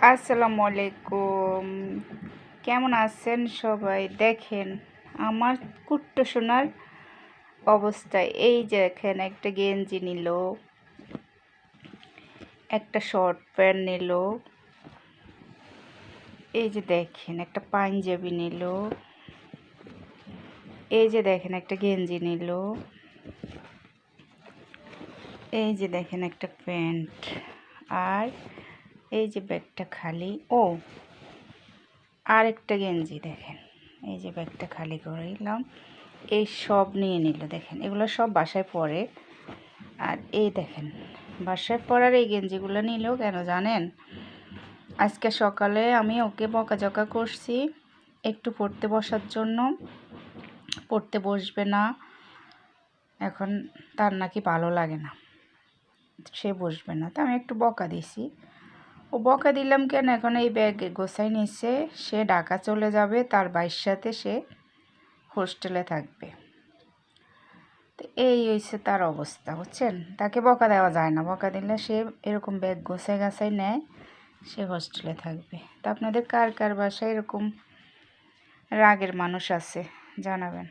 আসসালামু আলাইকুম। কেমন আছেন সবাই? দেখেন আমার কুট্টো সোনার অবস্থা। এই যে দেখেন, একটা গেঞ্জি নিল, একটা শর্ট প্যান্ট নিল, এই যে দেখেন একটা পাঞ্জাবি নিল, এই যে দেখেন একটা গেঞ্জি নিল, এই যে দেখেন একটা প্যান্ট, আর এই যে ব্যাগটা খালি। আর একটা গেঞ্জি দেখেন, এই যে ব্যাগটা খালি করে দিলাম। এই সব নিয়ে নিল, দেখেন এগুলো সব বাসায় পরে। আর এই দেখেন বাসায় পরার এই গেঞ্জিগুলো নিল কেন জানেন? আজকে সকালে আমি ওকে বকাঝকা করছি একটু পড়তে বসার জন্য। পড়তে বসবে না, এখন তার নাকি ভালো লাগে না, সে বসবে না। তো আমি একটু বকা দিছি। ও বকা দিলাম কেন, এখন এই ব্যাগ গোছাই নিচ্ছে, সে ঢাকা চলে যাবে, তার ভাইয়ের সাথে সে হোস্টেলে থাকবে। তো এই হয়েছে তার অবস্থা, বুঝছেন? তাকে বকা দেওয়া যায় না, বকা দিলে সে এরকম ব্যাগ গোছাই গাছাই নেয়, সে হোস্টেলে থাকবে। তা আপনাদের কার কার বাসায় এরকম রাগের মানুষ আছে জানাবেন।